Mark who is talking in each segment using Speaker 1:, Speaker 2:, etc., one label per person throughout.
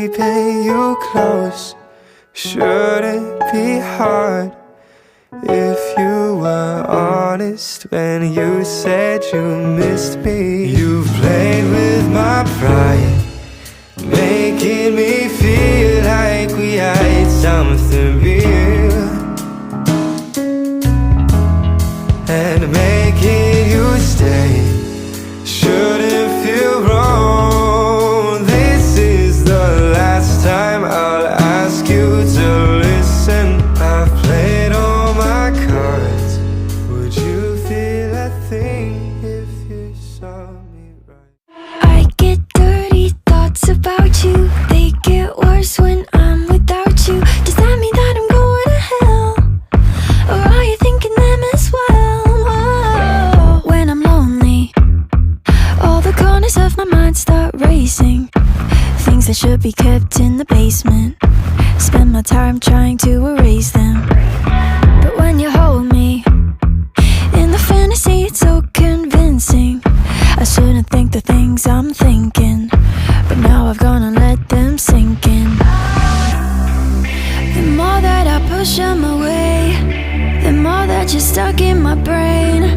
Speaker 1: keeping you close shouldn't be hard if you were honest when you said you missed me. You've played with my pride, making me feel like we had something real, and making you stay shouldn't feel wrong. This is the last time I'll ask you to listen. I've played all my cards. Would you feel a thing if you saw me right?
Speaker 2: I get dirty thoughts about you. They get worse when I'm without you. Does that mean that I'm going to hell? Or are you thinking them as well? Whoa. When I'm lonely, all the corners of my mind start racing. Things that should be kept in the basement, spend my time trying to erase them. But when you hold me in the fantasy, it's so convincing. I shouldn't think the things I'm thinking, but now I've gone and let them sink in. The more that I push them away, the more that you're stuck in my brain,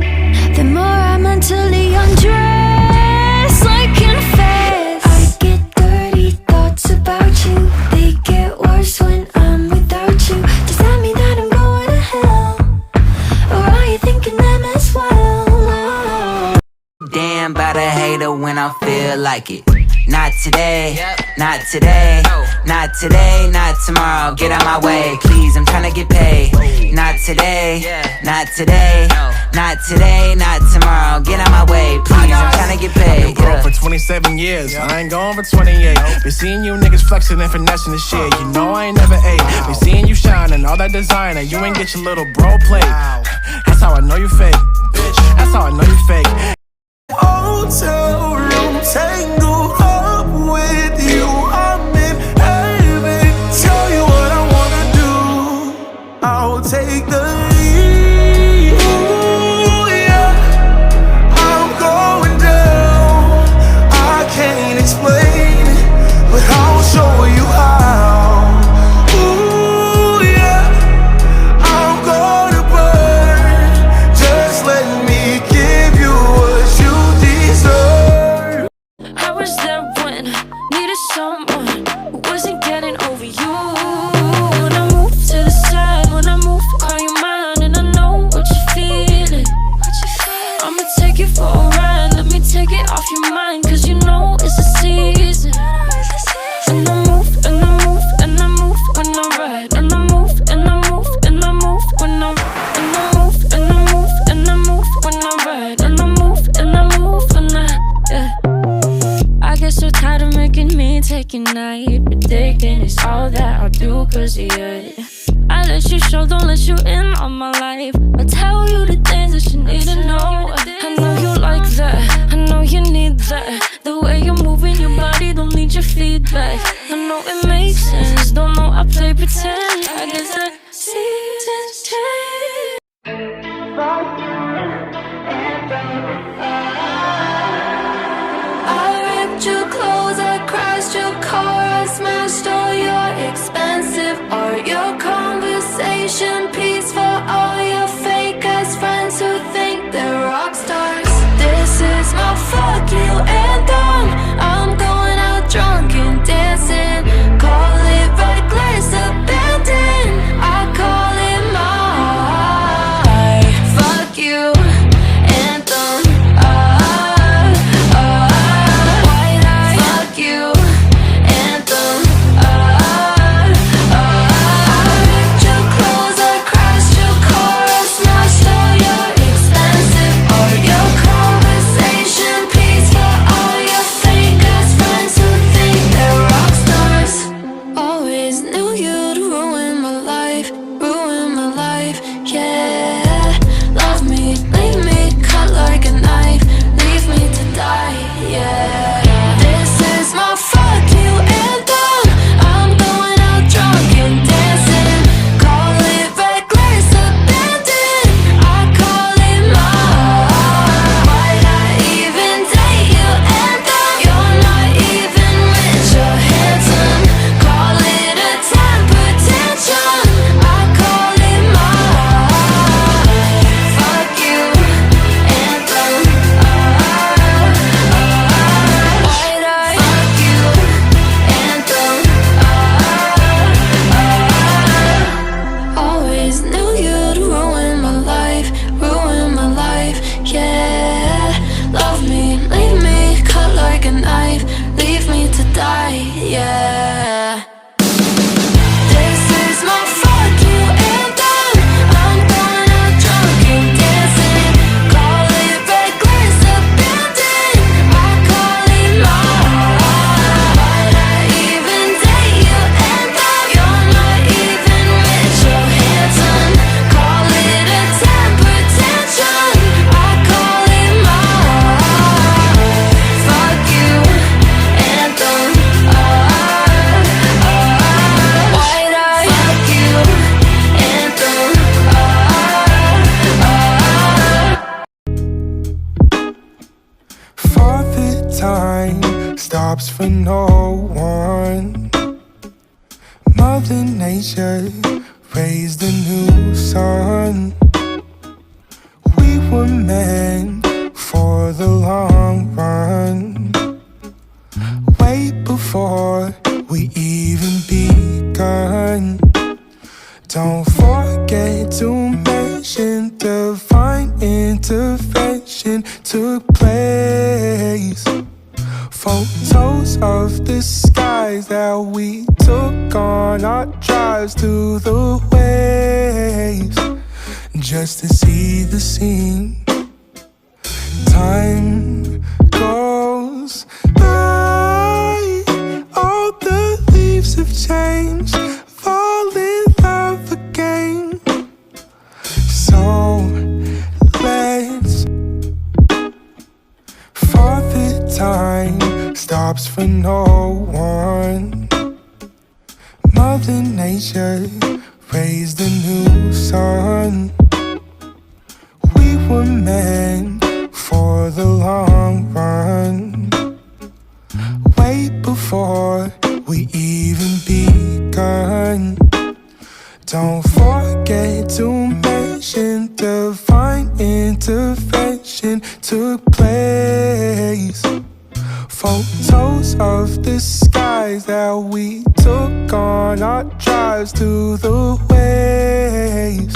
Speaker 2: the more I mentally undress like in a phase. I get dirty thoughts about you. They get worse when I'm without you. Does that mean that I'm going to hell? Or are you thinking them as well?
Speaker 3: Damn about a hater when I feel like it. Not today, not today, not today, not tomorrow. Get out my way, please, I'm tryna get paid. Not today, not today, not today, not tomorrow. Get out my way, please, I'm tryna get paid.
Speaker 4: I've been broke for 27 years, I ain't going for 28. Been seeing you niggas flexing and finessing the shit. You know I ain't never ate. Been seeing you shining, all that designer. You ain't get your little bro plate. That's how I know you fake, bitch. That's how I know you fake.
Speaker 1: Hotel room tangle up with you. I'm in heaven. Tell you what I wanna do. I'll take the lead. Ooh, yeah. I'm going down. I can't explain, but I'll show you how. Ooh, yeah. I'm gonna burn. Just let me give you what you deserve.
Speaker 2: I was there when I needed someone who wasn't getting over you. When I move to the side, when I move, call you mine, and I know what you're feeling. I'ma take you for a ride, let me take it off your mind, cause you know it's a season. And I move, and I move, and I move when I ride, and I move, and I move, and I move when I ride, and I move, and I move, and I move when I ride, and I move, and I move when yeah. I get so tired of making me take a night, predicting it's all that I'll do cause of you. I let you show, don't let you in on my life. I tell you the things that you need to know. I know you like that, I know you need that. The way you're moving your body, don't need your feedback. I know it makes sense, don't know I play pretend. I guess that seasons change. I ripped your clothes, I crashed your car, I smashed all your expensive art, your conversation piece for all your fake ass friends who think they're rock stars. This is my fuck you anthem. I'm going out drunk and dancing. Call it reckless abandon. I
Speaker 1: stops for no one. Mother Nature raised a new sun. We were meant for the long run. Way before we even begun. Don't forget to mention divine intervention took place. Photos of the skies that we took on our drives to the waves, just to see the scene. Time goes by, all the leaves have changed, fall in love again. So let's, Father Time stops for no one. Mother Nature raised a new sun. We were meant for the long run. Way before we even begun. Don't forget to mention divine intervention took place. Photos of the skies that we took on our drives to the waves,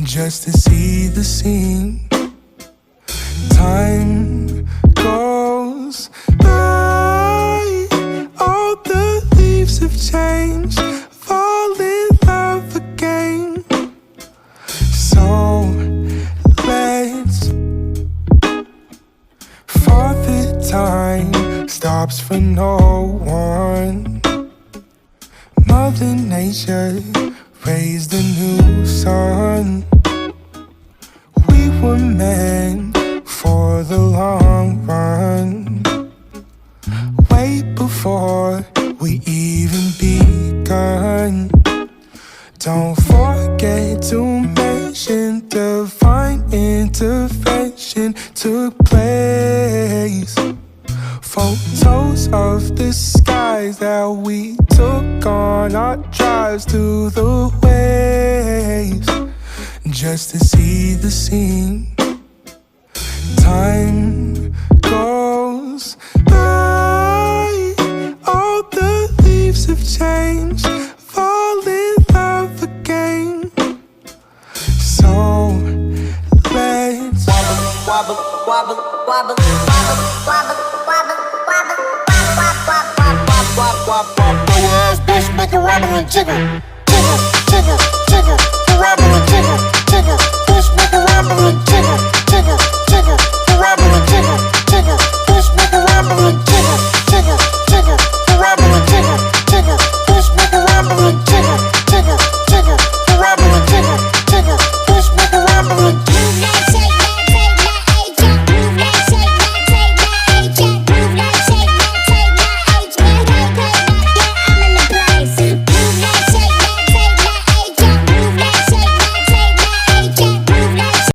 Speaker 1: just to see the scene. Time goes by, all the leaves have changed, fall in love again. So let's, Father Time stops for no one. Mother Nature raised a new sun. We were meant for the long run. Way before we even begun. Don't forget to mention divine intervention took place. Photos of the skies that we took on our drives to the waves, just to see the scene. Time goes by, all the leaves have changed, fall in love again. So let's
Speaker 5: wobble, wobble, wobble, wobble, wobble, wobble, wobble, wobble, wobble, throw your ass, bitch, make it wobble and jiggle, jiggle, jiggle, jiggle, wobble and jiggle.